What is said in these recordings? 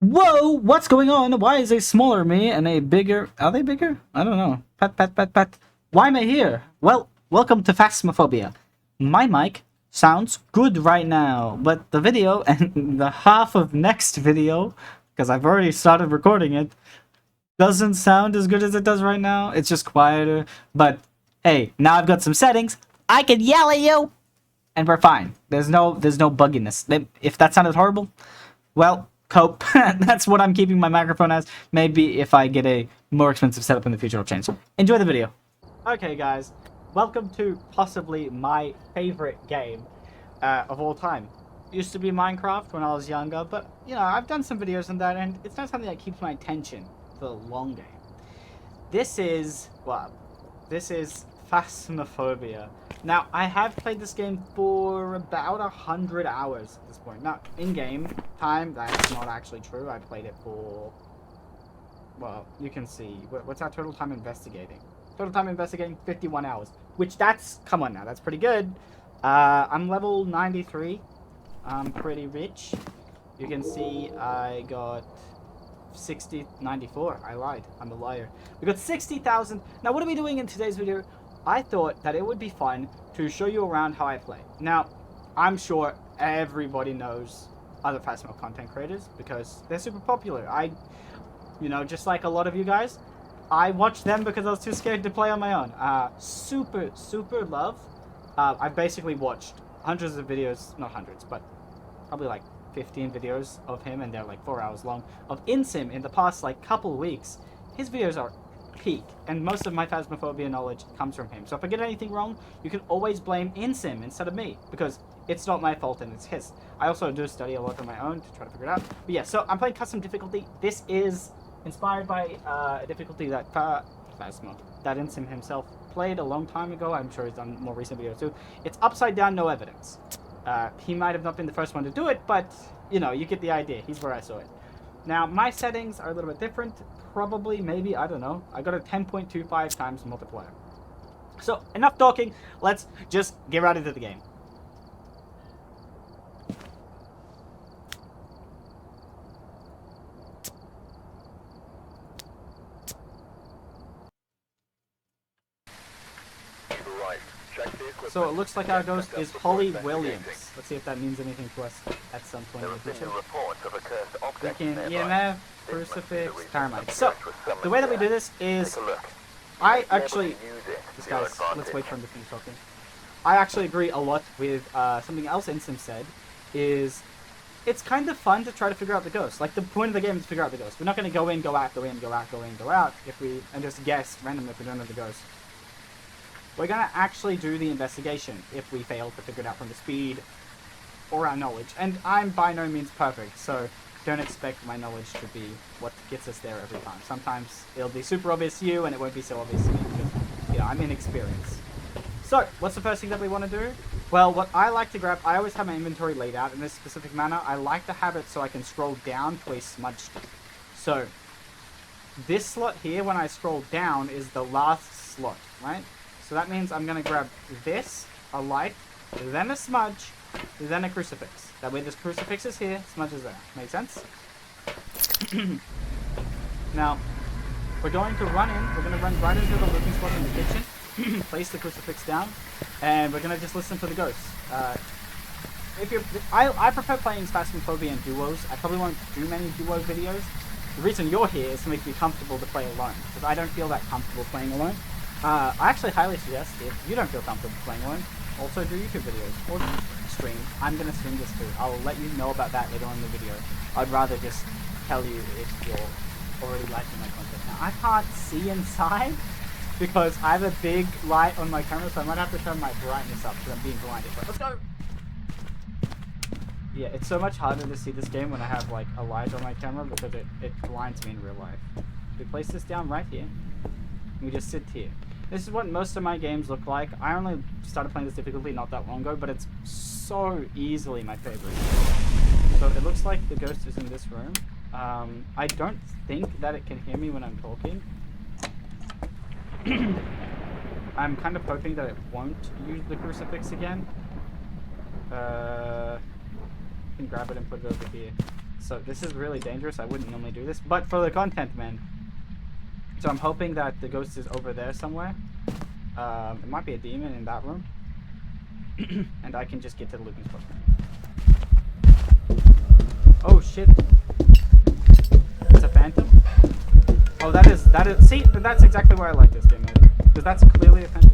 Whoa, what's going on? Why is a smaller me and a bigger... Are they bigger? I don't know. Pat. Why am I here? Well, welcome to Phasmophobia. My mic sounds good right now, but the video and the half of next video, because I've already started recording it, doesn't sound as good as it does right now. It's just quieter. But hey, now I've got some settings. I can yell at you, and we're fine. There's no bugginess. If that sounded horrible, well, cope. That's what I'm keeping my microphone as. Maybe if I get a more expensive setup in the future, I'll change. Enjoy the video. Okay, guys. Welcome to possibly my favorite game of all time. Used to be Minecraft when I was younger, but, you know, I've done some videos on that, and it's not something that keeps my attention for the long game. This is Phasmophobia. Now, I have played this game for about 100 hours at this point. Now, in-game time, that's not actually true. I played it for... Well, you can see. What's our total time investigating? Total time investigating, 51 hours. Which, that's... Come on now, that's pretty good. I'm level 93. I'm pretty rich. You can see I got... 94. I lied. I'm a liar. We got 60,000. Now, what are we doing in today's video? I thought that it would be fun to show you around how I play. Now, I'm sure everybody knows other Phasmo content creators because they're super popular. You know, just like a lot of you guys, I watched them because I was too scared to play on my own. Super love. I've basically watched hundreds of videos, not hundreds, but probably like 15 videos of him, and they're like 4 hours long, of InSim in the past like couple weeks. His videos are peak, and most of my Phasmophobia knowledge comes from him. So if I get anything wrong, you can always blame InSim instead of me, because it's not my fault and it's his. I also do study a lot on my own to try to figure it out. But yeah, so I'm playing custom difficulty. This is inspired by a difficulty that InSim himself played a long time ago. I'm sure he's done more recent videos too. It's upside down, no evidence. He might have not been the first one to do it, but, you know, you get the idea. He's where I saw it. Now, my settings are a little bit different. Probably, maybe, I don't know. I got a 10.25 times multiplier. So, enough talking. Let's just get right into the game. So it looks like our ghost is Holly Williams. Let's see if that means anything to us at some point in the future. We can EMF, crucifix, paramite. So, the way that we do this is, I actually, let's wait for him to finish talking. I actually agree a lot with something else InSim said, is it's kind of fun to try to figure out the ghost. Like, the point of the game is to figure out the ghost. We're not going to go in, go out, go in, go out, go in, go out, and just guess randomly if we don't know the ghost. We're going to actually do the investigation if we fail to figure it out from the speed or our knowledge. And I'm by no means perfect, so don't expect my knowledge to be what gets us there every time. Sometimes it'll be super obvious to you, and it won't be so obvious to me because, you know, I'm inexperienced. So, what's the first thing that we want to do? Well, what I like to grab, I always have my inventory laid out in this specific manner. I like to have it so I can scroll down to a smudge stick. So, this slot here, when I scroll down, is the last slot, right? So that means I'm going to grab this, a light, then a smudge, then a crucifix. That way this crucifix is here, smudge is there. Make sense? Now, we're going to run right into the looking spot in the kitchen, place the crucifix down, and we're going to just listen for the ghosts. I prefer playing Phasmophobia in duos. I probably won't do many duo videos. The reason you're here is to make me comfortable to play alone, because I don't feel that comfortable playing alone. I actually highly suggest, if you don't feel comfortable playing alone, also do YouTube videos or stream. I'm going to stream this too. I'll let you know about that later on in the video. I'd rather just tell you if you're already liking my content. Now, I can't see inside because I have a big light on my camera, so I might have to turn my brightness up because I'm being blinded. But let's go! Yeah, it's so much harder to see this game when I have like a light on my camera because it blinds me in real life. We place this down right here. We just sit here. This is what most of my games look like. I only started playing this difficulty not that long ago, but it's so easily my favorite. So it looks like the ghost is in this room. I don't think that it can hear me when I'm talking. I'm kind of hoping that it won't use the crucifix again. I can grab it and put it over here. So this is really dangerous. I wouldn't normally do this, but for the content, man. So I'm hoping that the ghost is over there somewhere. It might be a demon in that room. And I can just get to the looking spot. Oh shit. It's a phantom? Oh, that is, see, that's exactly why I like this game mode. Because that's clearly a phantom.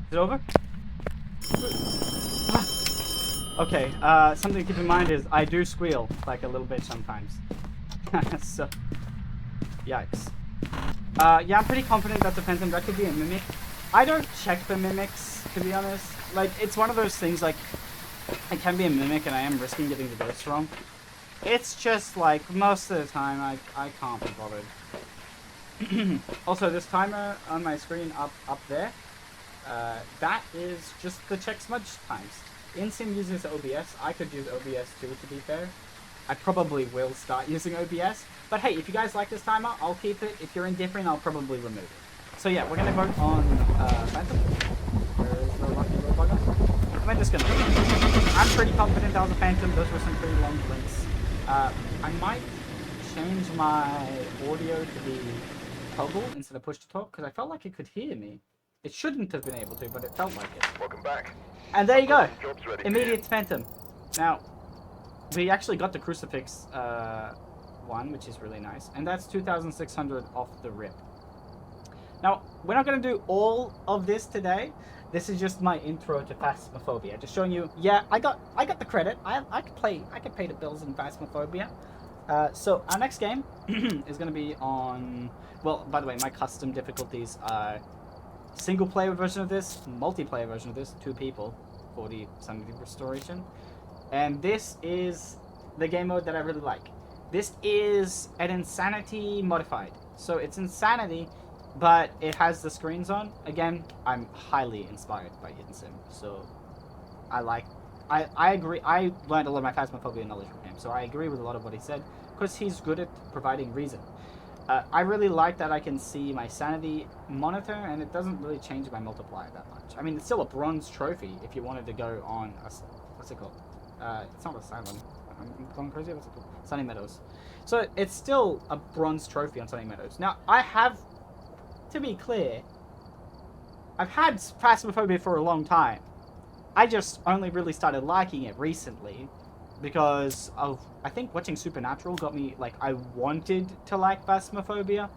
Is it over? Okay, something to keep in mind is I do squeal like a little bit sometimes. So, yikes. Yeah, I'm pretty confident that the phantom, that could be a mimic. I don't check for mimics, to be honest. Like, it's one of those things, like, it can be a mimic and I am risking getting the ghost wrong. It's just, like, most of the time, I can't be bothered. Also, this timer on my screen up there, that is just the check smudge times. InSim uses OBS. I could use OBS too, to be fair. I probably will start using OBS. But hey, if you guys like this timer, I'll keep it. If you're indifferent, I'll probably remove it. So yeah, we're gonna vote on Phantom. Where's the lucky little bugger? I'm just gonna vote. I'm pretty confident that was a Phantom. Those were some pretty long blinks. I might change my audio to be toggle instead of push to talk, because I felt like it could hear me. It shouldn't have been able to, but it felt like it. Welcome back. And there you go. Immediate Phantom. Now, we actually got the Crucifix one, which is really nice. And that's 2,600 off the rip. Now, we're not going to do all of this today. This is just my intro to Phasmophobia. Just showing you, yeah, I got the credit. I could pay the bills in Phasmophobia. So our next game is going to be on, well, by the way, my custom difficulties are single player version of this, multiplayer version of this, 2 people, 40 sanity restoration. And this is the game mode that I really like. This is an insanity modified. So it's insanity, but it has the screens on. Again, I'm highly inspired by InSim. So I agree. I learned a lot of my Phasmophobia knowledge from him. So I agree with a lot of what he said, because he's good at providing reason. I really like that I can see my sanity monitor, and it doesn't really change my multiplier that much. I mean, it's still a bronze trophy if you wanted to go on a, what's it called? It's not a silent. I'm going crazy. What's it called? Sunny Meadows. So it's still a bronze trophy on Sunny Meadows. Now, I have, to be clear, I've had Phasmophobia for a long time. I just only really started liking it recently, because of, I think watching Supernatural got me, like, I wanted to like Phasmophobia.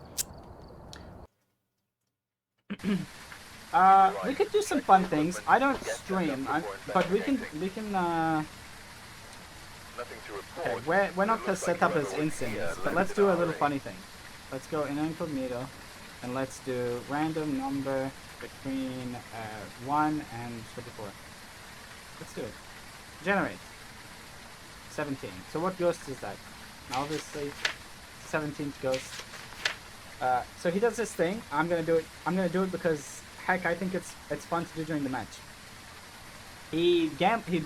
We could do some fun things. I don't stream, but we can, okay, we're not as set up as InSim is, but let's do a little funny thing. Let's go in incognito, and let's do random number between 1 and 24. Let's do it. Generate. 17. So what ghost is that? Obviously, 17th ghost. So he does this thing. I'm gonna do it. I'm gonna do it because, heck, I think it's fun to do during the match. He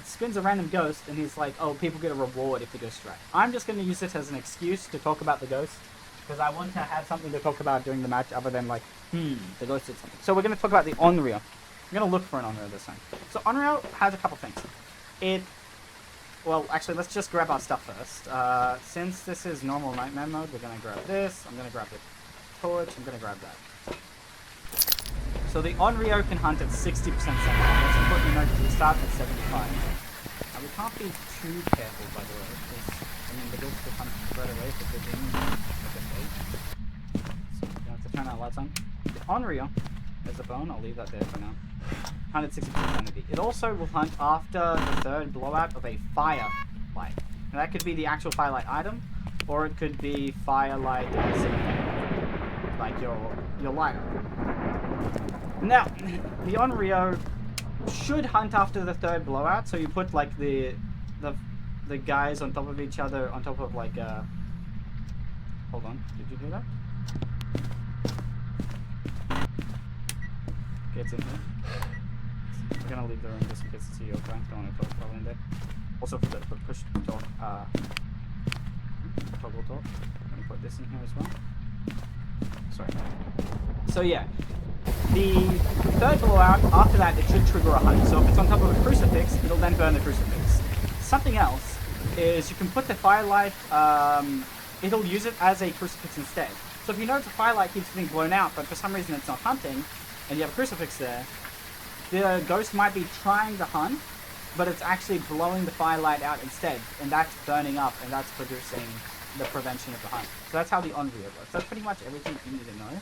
spins a random ghost, and he's like, "Oh, people get a reward if the ghost strike." I'm just gonna use it as an excuse to talk about the ghost, because I want to have something to talk about during the match, other than like, the ghost did something. So we're gonna talk about the Onryo. I'm gonna look for an Onryo this time. So Onryo has a couple things. Well, actually, let's just grab our stuff first. Since this is normal nightmare mode, we're gonna grab this. I'm gonna grab the torch. I'm gonna grab that. So the Onryo can hunt at 60% sanity. That's important to note because we start at 75. Now we can't be too careful, by the way, because I mean the ghost will hunt right away if they're doing so we have to turn our lights on. The Onryo, there's a bone. I'll leave that there for now. 160% sanity. It also will hunt after the 3rd blowout of a firelight. Now that could be the actual firelight item, or it could be firelight as like your lighter. Now, the Onryo should hunt after the 3rd blowout, so you put like the guys on top of each other, on top of like hold on, did you do that? Gets in here. We're gonna leave the room just in case it's a yokai. Don't want to talk while in there. Also for the push to talk, toggle talk. Let me put this in here as well. Sorry. So yeah, the third blowout, after that it should trigger a hunt. So if it's on top of a crucifix, it'll then burn the crucifix. Something else is you can put the firelight, it'll use it as a crucifix instead. So if you notice the firelight keeps getting blown out, but for some reason it's not hunting, and you have a crucifix there, the ghost might be trying to hunt, but it's actually blowing the firelight out instead, and that's burning up, and that's producing the prevention of the hunt. So that's how the Onryo works. That's pretty much everything you need to know.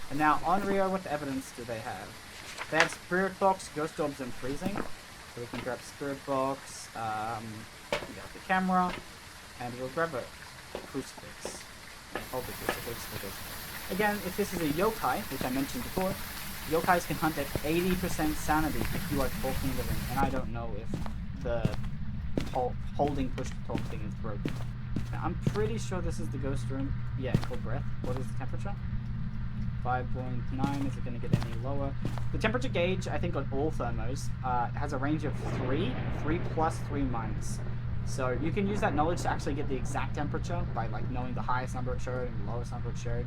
And now, Onryo, what evidence do they have? They have Spirit Box, Ghost Orbs, and Freezing. So we can grab Spirit Box, we got the camera, and we'll grab a crucifix. Hold the crucifix because, again, if this is a yokai, which I mentioned before, yokais can hunt at 80% sanity if you are talking to them, and I don't know if the holding push to talk thing is broken. Now, I'm pretty sure this is the ghost room. Yeah, cold breath. What is the temperature? 5.9. Is it going to get any lower? The temperature gauge, I think on all thermos, has a range of 3 plus, 3 minus. So you can use that knowledge to actually get the exact temperature by like knowing the highest number it showed and the lowest number it showed.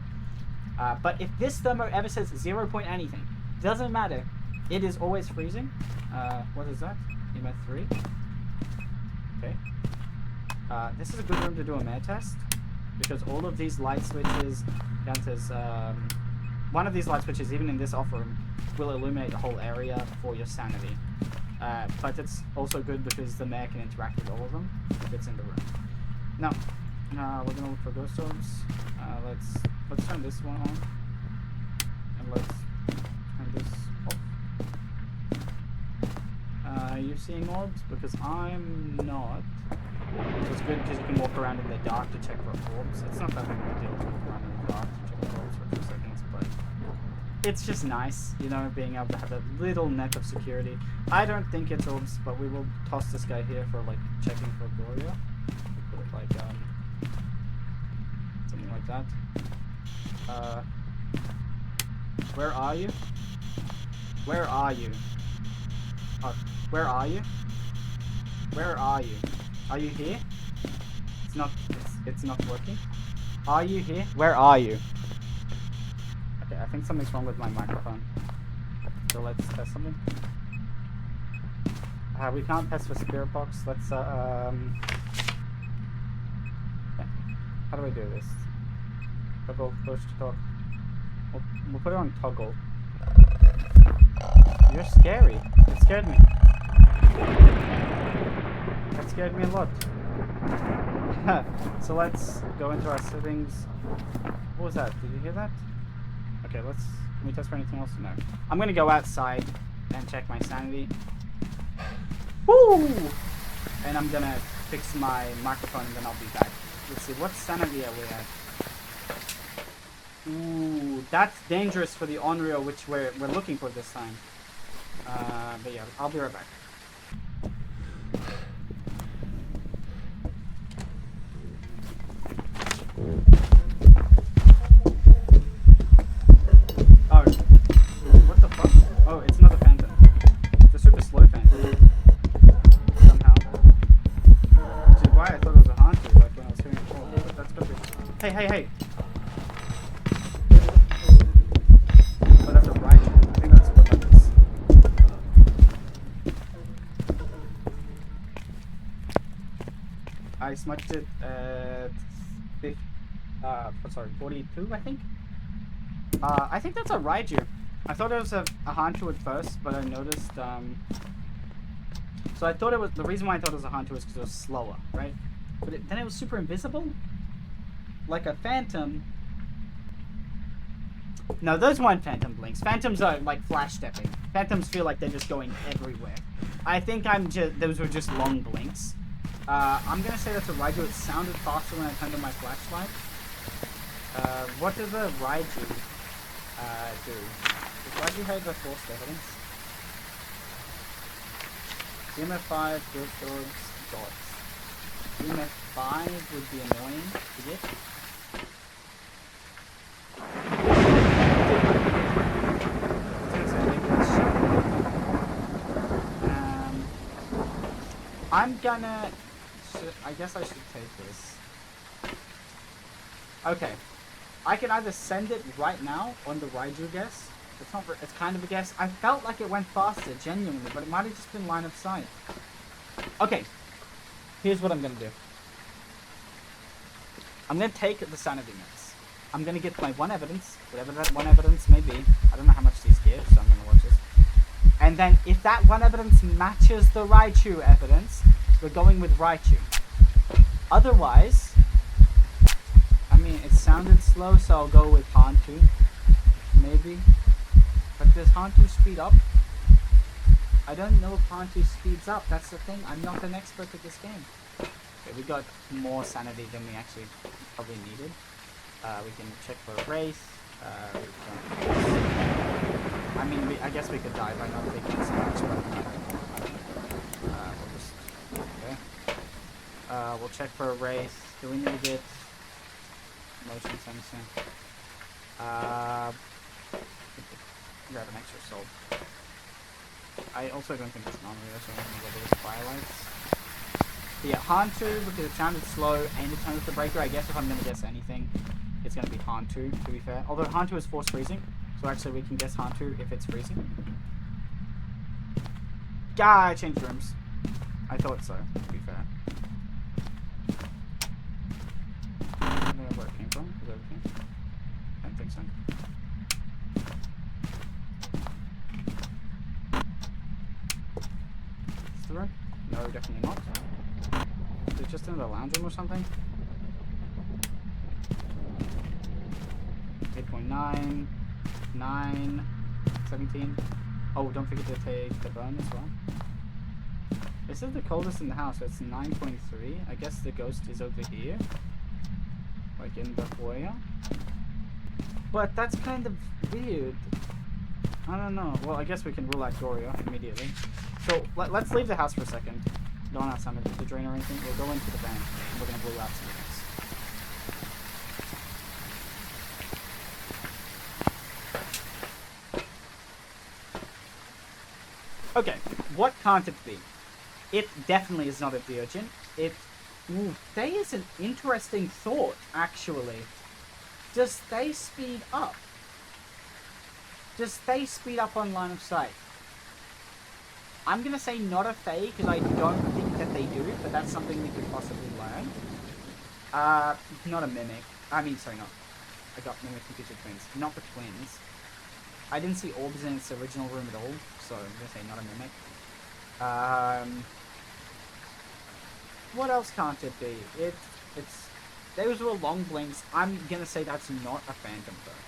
But if this thermo ever says 0 point anything, doesn't matter. It is always freezing. What is that? EMF 3. Okay. This is a good room to do a mare test because all of these light switches, one of these light switches, even in this off room, will illuminate the whole area for your sanity. But it's also good because the mare can interact with all of them if it's in the room. Now, we're gonna look for ghost orbs. Let's turn this one on, and let's turn this off. You're seeing orbs because I'm not. So it's good because you can walk around in the dark to check for orbs. It's not that big of a deal to walk around in the dark to check for orbs for a few seconds, but it's just nice, you know, being able to have that little net of security. I don't think it's orbs, but we will toss this guy here for like checking for Gloria. Put it like something like that. Where are you? Where are you? Where are you? Where are you? Are you here? It's not working. Are you here? Where are you? Okay, I think something's wrong with my microphone. So let's test something. We can't test for Spirit Box. Let's okay. How do I do this? Toggle, push to talk. We'll put it on toggle. You're scary. It scared me. That scared me a lot. So let's go into our settings. What was that? Did you hear that? Okay, can we test for anything else? No. I'm gonna go outside and check my sanity. Woo! And I'm gonna fix my microphone and then I'll be back. Let's see, what sanity are we at? Ooh, that's dangerous for the Onryo, which we're looking for this time. But yeah, I'll be right back. Oh, what the fuck? Oh, it's not a phantom. It's a super slow phantom. Somehow. Which is why I thought it was a haunted, like when I was hearing it before. But that's gotta be... Hey! Oh, that's a right. I think that's what that is. I smudged it at 42, I think. I think that's a Raiju. I thought it was a Hantu at first, but I noticed, so I thought it was, the reason why I thought it was a Hantu was because it was slower, right? But then it was super invisible? Like a phantom. No, those weren't phantom blinks. Phantoms are like flash stepping. Phantoms feel like they're just going everywhere. I think those were just long blinks. I'm gonna say that's a Raiju. It sounded faster when I turned on my flashlight. What does a Raiju do? Does Raiju have the forced evidence? EMF 5, ghost orbs, dots. EMF 5 would be annoying to get. I'm gonna... I guess I should take this. Okay. I can either send it right now on the Raiju guess. It's kind of a guess. I felt like it went faster, genuinely, but it might have just been line of sight. Okay. Here's what I'm gonna do. I'm gonna take the sanity mix. I'm gonna get my one evidence, whatever that one evidence may be. I don't know how much these give, so I'm gonna watch this. And then, if that one evidence matches the Raichu evidence, we're going with Raichu. Otherwise, I mean, it sounded slow, so I'll go with Hantu. Maybe. But does Hantu speed up? I don't know if Hantu speeds up. That's the thing. I'm not an expert at this game. Okay, we got more sanity than we actually probably needed. We can check for a race. I mean, I guess we could die by not taking so much, but we'll just... Okay. We'll check for a race. Do we need to get... motion sensing? Grab an extra soul. I also don't think it's Onryo, so I'm gonna go with Firelights. But yeah, Hantu, because it sounded slow and it turned with the breaker. I guess if I'm gonna guess anything, it's gonna be Hantu, to be fair. Although Hantu is force freezing, so actually we can guess Hantu if it's freezing. Yeah, I changed rooms. I thought so, to be fair. I don't know where it came from. Is everything? I don't think so. Is the room? No, definitely not. Is it just in the lounge room or something? 8.9, 9, 17. Oh, don't forget to take the bone as well. This is the coldest in the house, so it's 9.3. I guess the ghost is over here. Like in the foyer. But that's kind of weird. I don't know. Well, I guess we can rule out Onryo immediately. So, let's leave the house for a second. Don't have time to do the drain or anything. We'll go into the van, and we're going to rule out some things. Okay, what can't it be? It definitely is not a deodorant. Ooh, they is an interesting thought, actually. Does they speed up? Does they speed up on line of sight? I'm gonna say not a Fae, because I don't think that they do, but that's something we could possibly learn. Not a Mimic. I mean, sorry, not. I got Mimic and Pikachu twins. Not the twins. I didn't see orbs in its original room at all, so I'm gonna say not a Mimic. What else can't it be? It's those were long blinks. I'm gonna say that's not a Phantom though.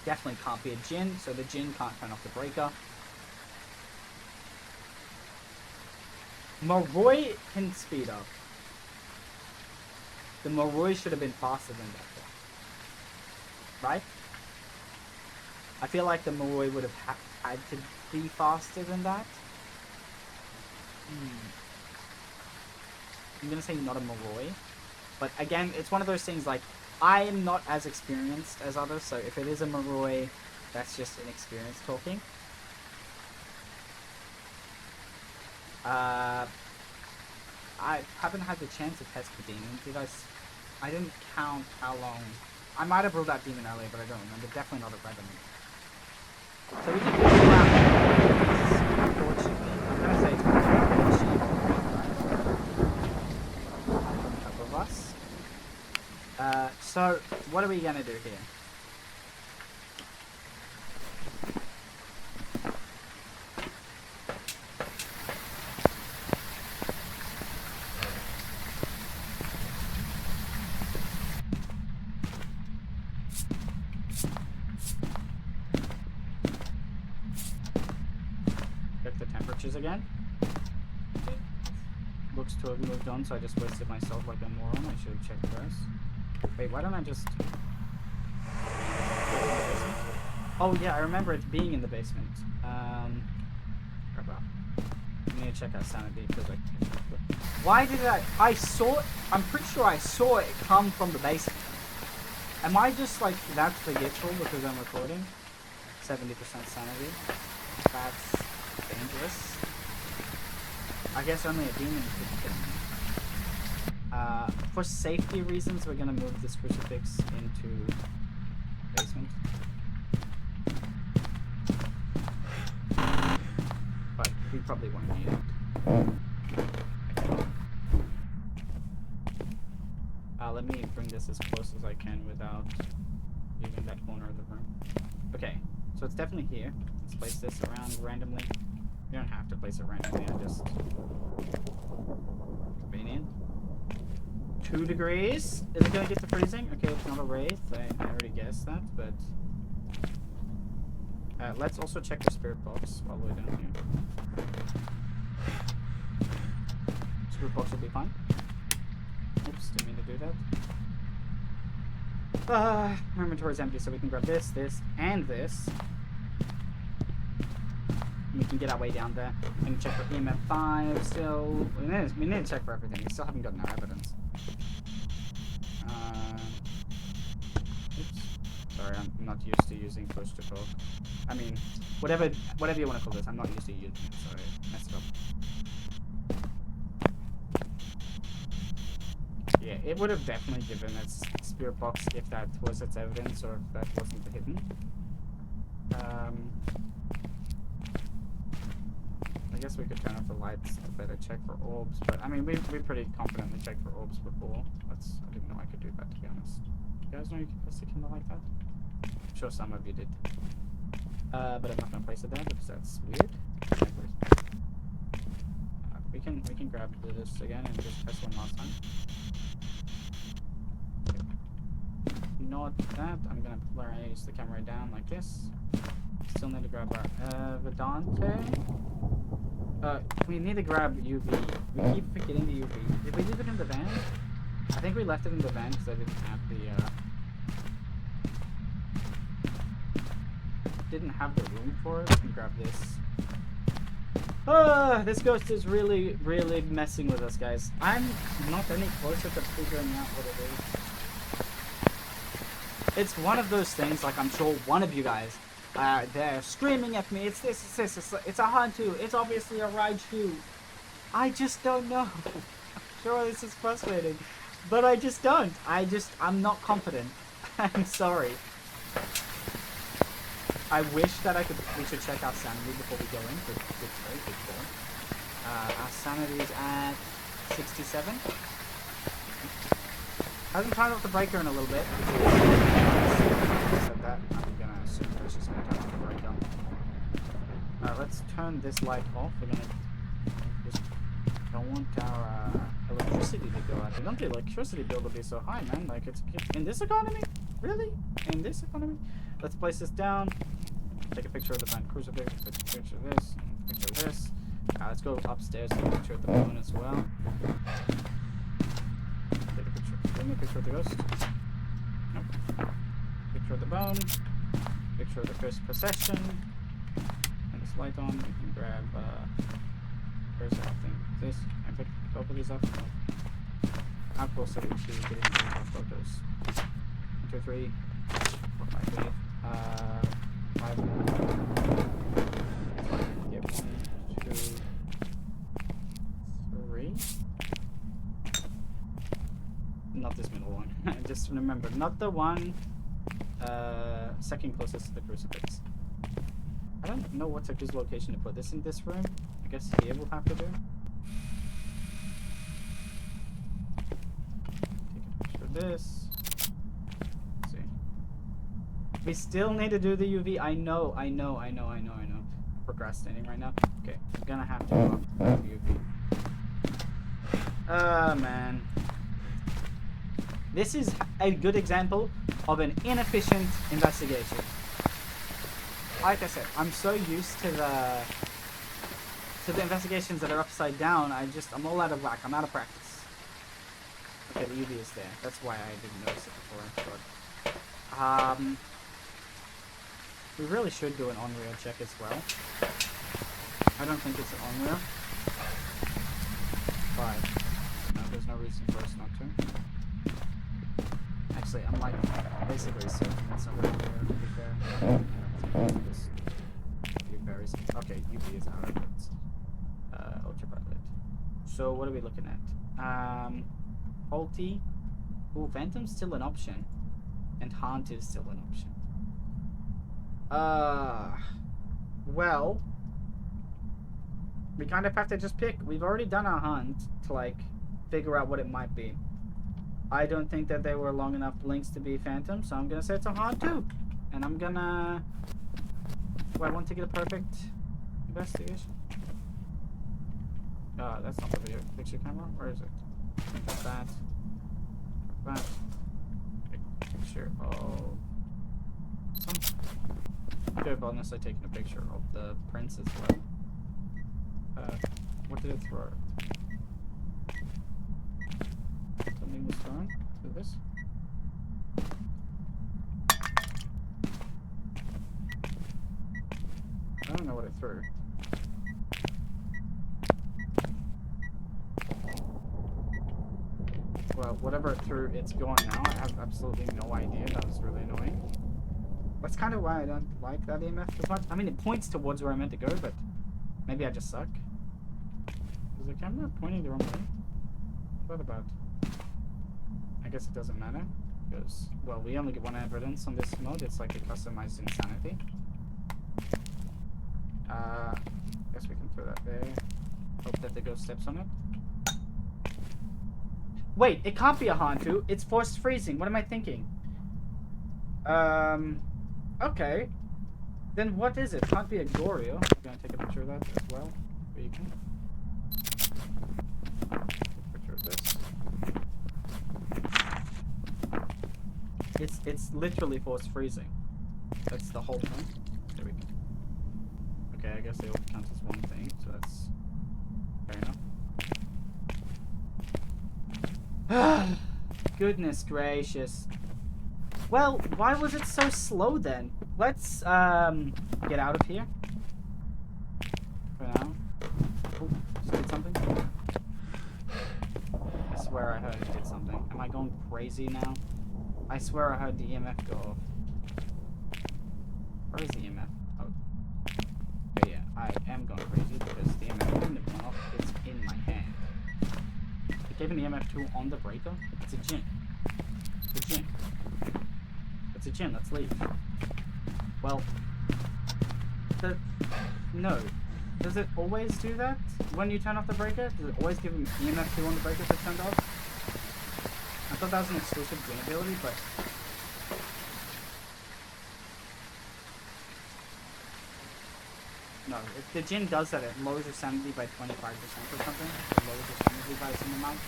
Definitely can't be a Jin, so the Jin can't turn off the breaker. Moroi can speed up. The Moroi should have been faster than that, right? I feel like the Moroi would have had to be faster than that. I'm gonna say not a Moroi. But again, it's one of those things like, I am not as experienced as others, so if it is a Moroi, that's just inexperience talking. I haven't had the chance to test the demon. I didn't count how long. I might have ruled out demon earlier, but I don't remember. Definitely not a Redmond. So we can walk around. Unfortunately, I'm gonna say it's a couple of us. So what are we gonna do here? Again. Looks to have moved on, so I just wasted myself like a moron. I should have checked first. Wait, why don't I just... Oh yeah, I remember it being in the basement. I need to check our sanity because why did I saw it? I'm pretty sure I saw it come from the basement. Am I just like that forgetful because I'm recording? 70% sanity. That's dangerous. I guess only a demon could kill me. For safety reasons, we're gonna move this crucifix into basement. But we probably won't need it. Let me bring this as close as I can without leaving that corner of the room. Okay, so it's definitely here. Let's place this around randomly. You don't have to place it randomly, I just... Convenient. 2 degrees? Is it gonna get to freezing? Okay, it's not a wraith. I already guessed that, but... let's also check the spirit box while we're down here. Spirit box will be fine. Oops, didn't mean to do that. My inventory is empty, so we can grab this, this, and this. And we can get our way down there. We need to check for EMF 5 still. We need to check for everything. We still haven't gotten our evidence. Oops. Sorry, I'm not used to using push to talk. I mean, whatever you want to call this, I'm not used to using it, so I messed it up. Yeah, it would have definitely given its spirit box if that was its evidence or if that wasn't hidden. I guess we could turn off the lights to better check for orbs, but I mean, we pretty confidently checked for orbs before. I didn't know I could do that, to be honest. You guys know you can place a candle like that? I'm sure some of you did. But I'm not gonna place it there because that's weird. We can grab this again and just press one last time. Not that. I'm gonna place the camera down like this. Still need to grab our Vedante. We need to grab UV. We keep forgetting the UV. Did we leave it in the van? I think we left it in the van because I didn't have the room for it. We can grab this. This ghost is really, really messing with us, guys. I'm not any closer to figuring out what it is. It's one of those things, like I'm sure one of you guys they're screaming at me, it's this, it's a Hantu, it's obviously a Raichu. I just don't know. I'm sure this is frustrating, but I just don't. I'm not confident. I'm sorry. I wish that we should check our sanity before we go in. Good call. Our sanity is at 67. Hasn't turned off the breaker in a little bit. Said that. I'm gonna assume that it's just gonna turn off the breaker. Let's turn this light off. We're gonna just don't want our electricity to go out. I don't think the electricity bill will be so high, man. Like it's in this economy? Really? In this economy? Let's place this down. Take a picture of the band crucifix. Take a picture of this. Picture of this. Let's go upstairs and take a picture of the moon as well. Take a picture. Give me a picture of the ghost. Nope. Picture of the bone. Picture of the first procession. And this light on. We can grab. Where's that thing? This. I put both of these up. How close are we to getting our photos? 1, 2, 3. 4, 5, 8. 5. Get 1, 2, 3. Not this middle one. Just remember, not the one second closest to the crucifix. I don't know what's a good location to put this in this room. I guess here we'll have to do. Take a picture of this. We still need to do the UV. I know. Procrastinating right now. Okay, I'm gonna have to go up the UV. Man. This is a good example of an inefficient investigation. Like I said, I'm so used to the investigations that are upside down. I'm all out of whack. I'm out of practice. Okay, the UV is there. That's why I didn't notice it before. But, we really should do an Onryo check as well. I don't think it's an Onryo. But no, there's no reason for us not to. Actually, I'm like basically certain it's not an Onryo, to be fair. Okay, UV is out of it. Ultraviolet. So what are we looking at? Faulty. Oh, Phantom's still an option. And Haunt is still an option. Well, we kind of have to just pick. We've already done our hunt to, like, figure out what it might be. I don't think that they were long enough links to be Phantom, so I'm gonna say it's a Haunt too. And I'm gonna... Do I want to get a perfect investigation? That's not the video picture camera. Where is it? I think that's that. That. Picture of... I could have honestly taken a picture of the prints as well. What did it throw? Something was thrown? Is this? I don't know what it threw. Well, whatever it threw, it's gone now. I have absolutely no idea. That was really annoying. That's kind of why I don't like that EMF as much. I mean, it points towards where I meant to go, but maybe I just suck. Is the camera pointing the wrong way? What about? I guess it doesn't matter, because, well, we only get one evidence on this mode. It's like a customized insanity. Guess we can throw that there. Hope that the ghost steps on it. Wait, it can't be a Hantu. It's forced freezing. What am I thinking? Okay. Then what is it? Can't be a Onryo. I'm gonna take a picture of that as well. Where you can. Take a picture of this. It's literally forced freezing. That's the whole thing. There we go. Okay, I guess they all count as one thing, so that's fair enough. Goodness gracious. Well, why was it so slow then? Let's get out of here for now. Oh, just did something. I swear I heard it did something. Am I going crazy now? I swear I heard the EMF go off. Where is the EMF? Oh. Okay, yeah, I am going crazy because the EMF wouldn't have gone off. It's in my hand. It gave an EMF 2 on the breaker. It's a gym. It's a gym. It's a gym. Let's leave. Well, no. Does it always do that when you turn off the breaker? Does it always give an EMF 2 on the breaker if it's turned off? I thought that was an exclusive game ability, but... No, if the gin does that, it lowers your sanity by 25% or something. It lowers your sanity by some amount.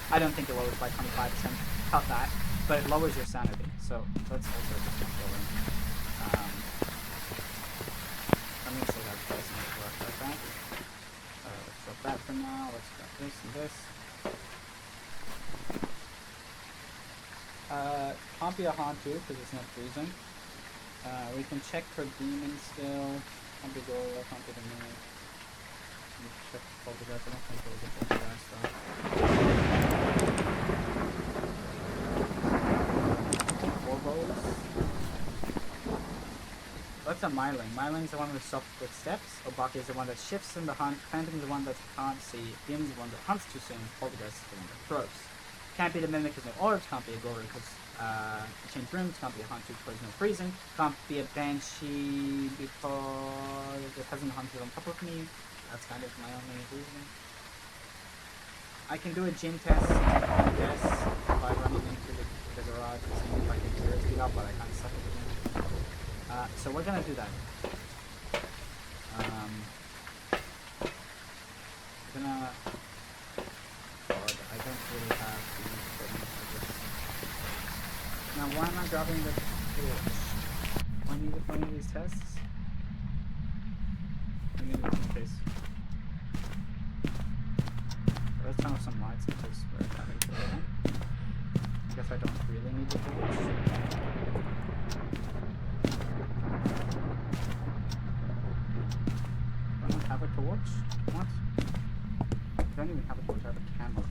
I don't think it lowers by 25%. Cut that. But it lowers your sanity. So, let's also just keep going. I'm going to say that doesn't work like that. Let's drop that for now. Let's drop this and this. Can't be a Hantu because it's not freezing. We can check for demons still. Can't be Onryo, can't be the minute. Check for poltergeist. I don't think there was a poltergeist though. What's a Myling? Myling's the one with soft quick steps. Obaki is the one that shifts in the hunt. Phantom is the one that you can't see. Demon is the one that hunts too soon. Poltergeist is the one that throws. Can't be the mimic because no orbs. Can't be a Onryo because change rooms. Can't be a Hantu because no freezing. Can't be a Banshee because it hasn't hunted on top of me. That's kind of my only reasoning. I can do a gym test, I guess, by running into the garage and seeing if I can clear speed up, but I kind of suck at the game. So we're gonna do that. We're gonna... God, I don't really have the equipment for this. Now, why am I grabbing the torch? Do I need it for any of these tests? I need it in case. Let's turn off some lights because we're having to run. I guess I don't really need the torch. I don't have a torch? What? I don't even have a torch, I have a camera.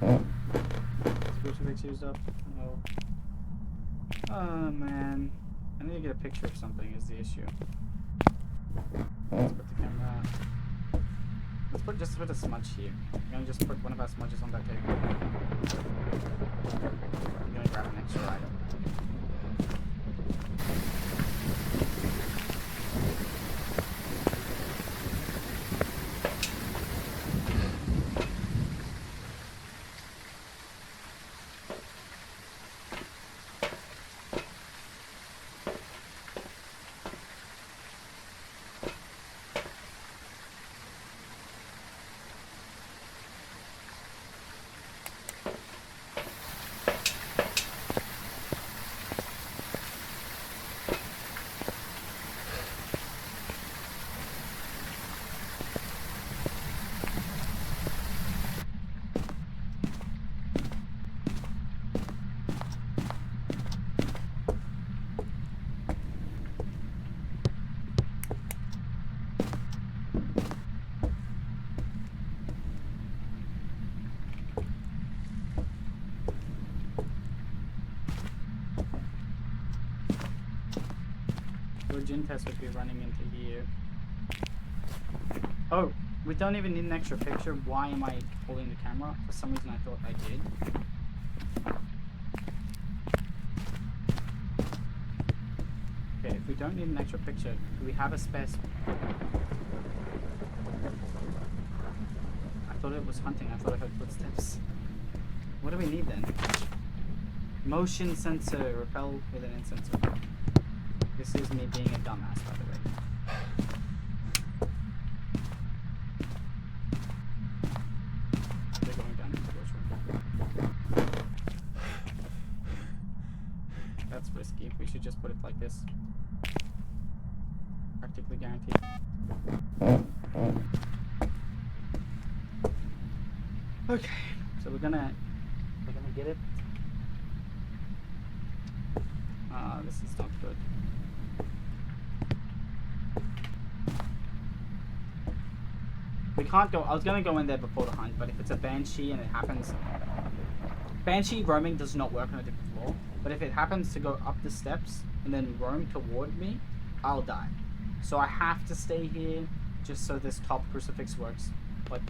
Is the crucifix used up? No. Oh man. I need to get a picture of something is the issue. just put a smudge here. I'm gonna just put one of our smudges on that table. I'm gonna grab an extra item. Gin test would be running into here. Oh, we don't even need an extra picture. Why am I holding the camera? For some reason I thought I did. Okay, if we don't need an extra picture, do we have a spare... I thought it was hunting. I thought I heard footsteps. What do we need then? Motion sensor. Repel with an sensor. This is me being a dumbass, by the way. They're going down into the room. That's risky. We should just put it like this. Practically guaranteed. Okay, so we're gonna get it. This is not good. We can't go. I was gonna go in there before the hunt, but if it's a banshee and it happens, banshee roaming does not work on a different floor. But if it happens to go up the steps and then roam toward me, I'll die. So I have to stay here just so this top crucifix works. But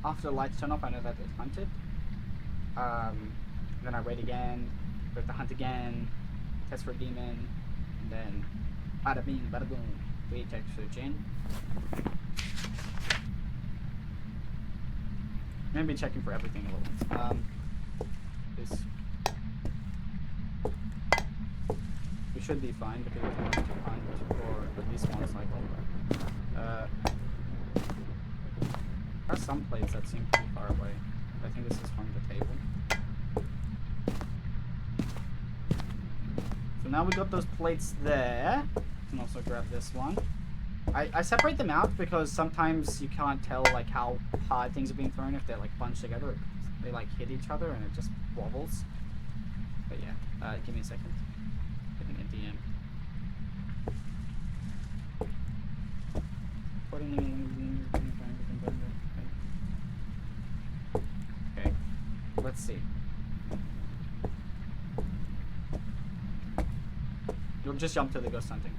after the lights turn off, I know that it's hunted. Then I wait again, go to hunt again, test for a demon, and then bada bing, bada boom. Wait extra gin. I'm gonna be checking for everything a little. This we should be fine because we're going to hunt for at least one cycle. There are some plates that seem pretty far away. I think this is from the table. So now we got those plates there. Can also grab this one. I separate them out because sometimes you can't tell like how hard things are being thrown if they're like bunched together. They like hit each other and it just wobbles. But yeah, give me a second. Getting a DM. Okay, let's see. You'll just jump to the ghost hunting.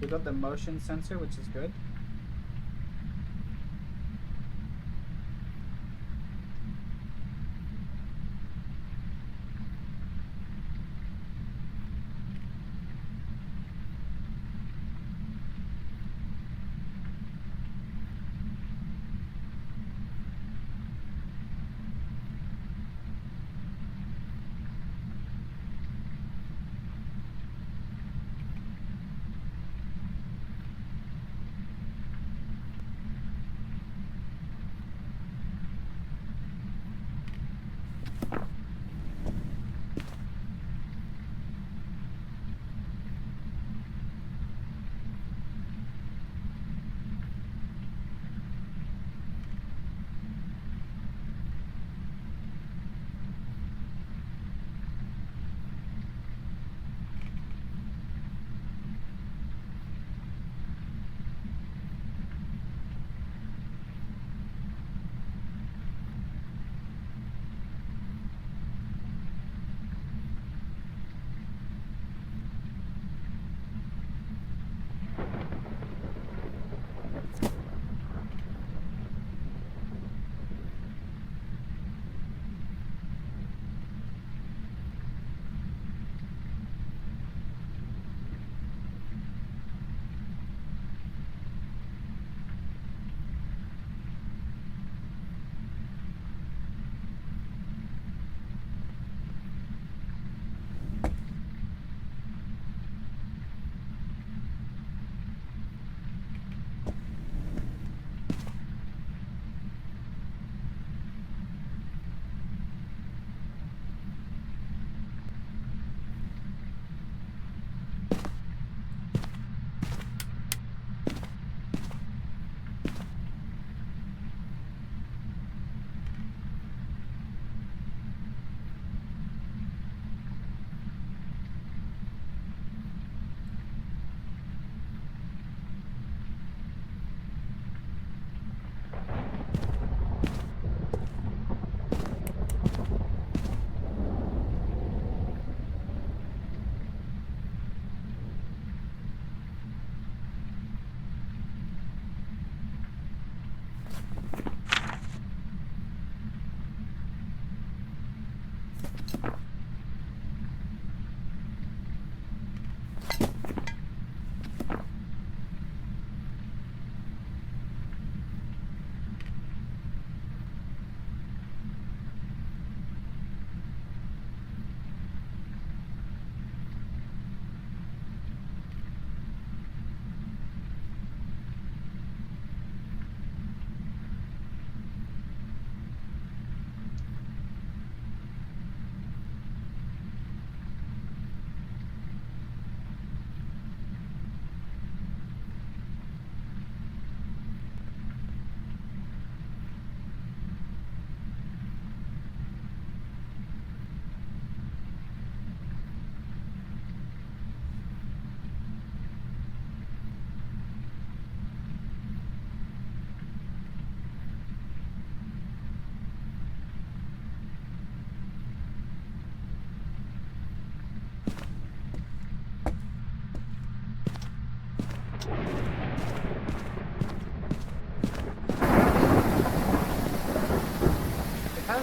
We got the motion sensor, which is good.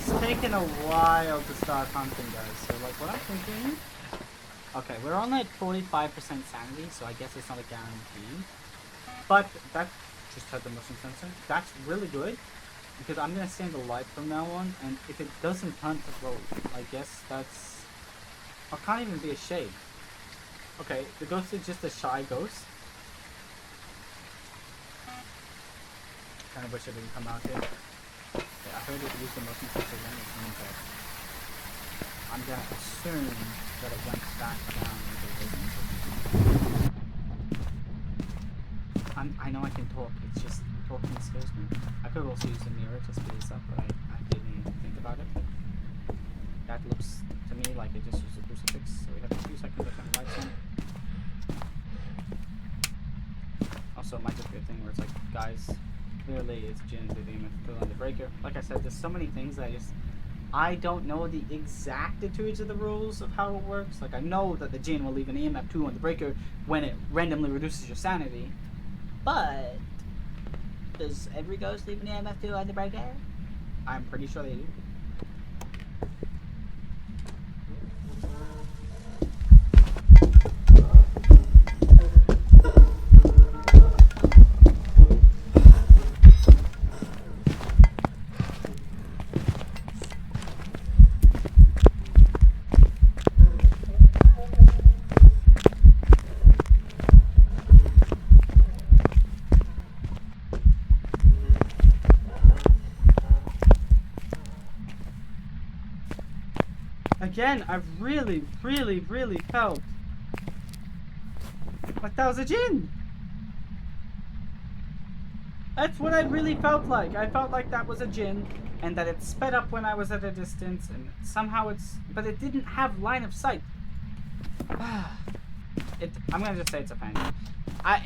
It's taken a while to start hunting, guys. So, like, what I'm thinking... Okay, we're only at 45% sanity, so I guess it's not a guarantee. But that just had the motion sensor. That's really good, because I'm gonna stand the light from now on, and if it doesn't hunt, well, I guess that's... I can't even be a shade. Okay, the ghost is just a shy ghost. Kind of wish it didn't come out here. Yeah, I heard it use the motion sensor when it went there. I'm gonna assume that it went back down into the business. I know I can talk, it's just talking scares me. I could also use the mirror to speed this up, but I didn't even think about it. That looks to me like it just used a crucifix, so we have a few seconds to turn the lights on. Also, it might just be a thing where it's like, guys, clearly it's Jin to the EMF2 on the breaker. Like I said, there's so many things that I don't know the exactitudes of the rules of how it works. Like, I know that the Jin will leave an EMF2 on the breaker when it randomly reduces your sanity. But does every ghost leave an EMF2 on the breaker? I'm pretty sure they do. Again, I've really felt like that was a Jin. That's what I really felt like. I felt like that was a Jin, and that it sped up when I was at a distance, and somehow but it didn't have line of sight. I'm gonna just say it's a phantom.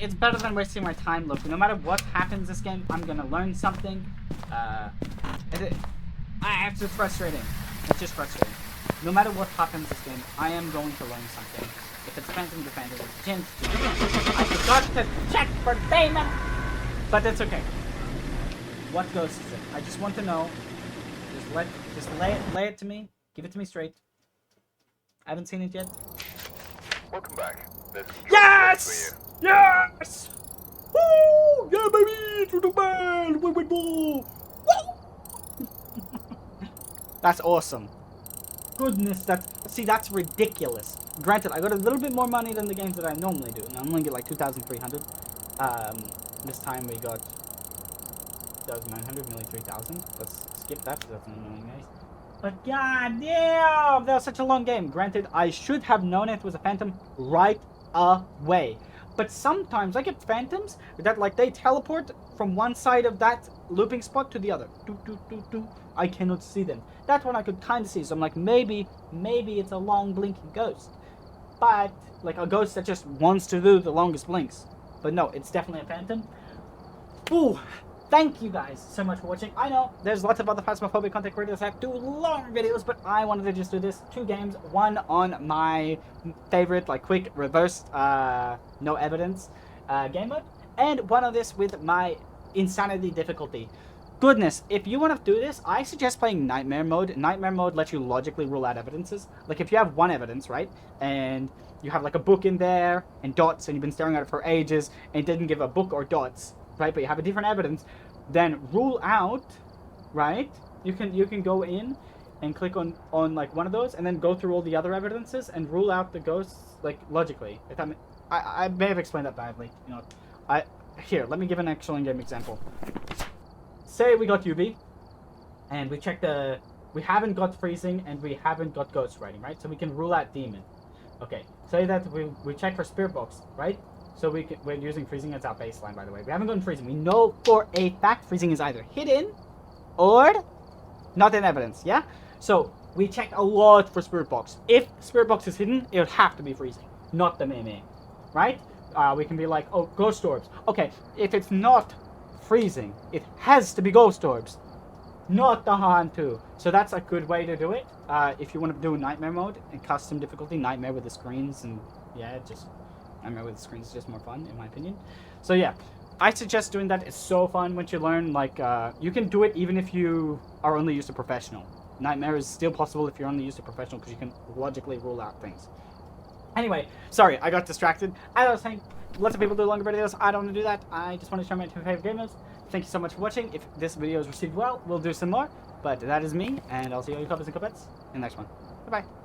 It's better than wasting my time looking. No matter what happens this game, I'm gonna learn something. It's just frustrating. It's just frustrating. No matter what happens this game, I am going to learn something. If it's Phantom Defender, it's Jin. I forgot to check for payment! But that's okay. What ghost is it? I just want to know. Just lay it to me. Give it to me straight. I haven't seen it yet. Welcome back. Yes! Yes! Woo! Yeah, baby! To the band! Woo! That's awesome. Goodness, that's ridiculous. Granted, I got a little bit more money than the games that I normally do. And I only get like 2,300. This time we got 2,900, nearly 3,000. Let's skip that because that's annoying, guys. But god damn, that was such a long game. Granted, I should have known it was a phantom right away. But sometimes I get phantoms that like they teleport from one side of that looping spot to the other. I cannot see them. That one I could kind of see. So I'm like, maybe it's a long blinking ghost. But like a ghost that just wants to do the longest blinks. But no, it's definitely a phantom. Ooh. Thank you guys so much for watching. I know there's lots of other Phasmophobia content creators that do long videos, but I wanted to just do this. 2 games, one on my favorite, like quick reverse, no evidence game mode, and one of this with my insanity difficulty. Goodness, if you want to do this, I suggest playing Nightmare Mode. Nightmare Mode lets you logically rule out evidences. Like if you have one evidence, right, and you have like a book in there and dots, and you've been staring at it for ages, and it didn't give a book or dots. Right, but you have a different evidence, then rule out, right? You can go in and click on like one of those, and then go through all the other evidences and rule out the ghosts like logically. If I may have explained that badly, you know. Here, let me give an actual in-game example. Say we got UV, and we haven't got freezing and we haven't got ghost writing, right? So we can rule out demon. Okay, say that we check for spirit box, right? So we're using freezing as our baseline, by the way. We haven't gotten freezing. We know for a fact freezing is either hidden or not in evidence, yeah? So we checked a lot for spirit box. If spirit box is hidden, it would have to be freezing, not the meme, right? We can be like, oh, ghost orbs. Okay, if it's not freezing, it has to be ghost orbs, not the Hantu. So that's a good way to do it. If you want to do Nightmare Mode and custom difficulty, Nightmare with the screens, and yeah, just... Nightmare with the screens is just more fun, in my opinion. So yeah, I suggest doing that. It's so fun once you learn, like, you can do it even if you are only used to professional. Nightmare is still possible if you're only used to professional because you can logically rule out things. Anyway, sorry, I got distracted. As I was saying, lots of people do longer videos. I don't want to do that. I just want to show my 2 favorite gamers. Thank you so much for watching. If this video is received well, we'll do some more. But that is me, and I'll see all you comments and comments in the next one. Bye-bye.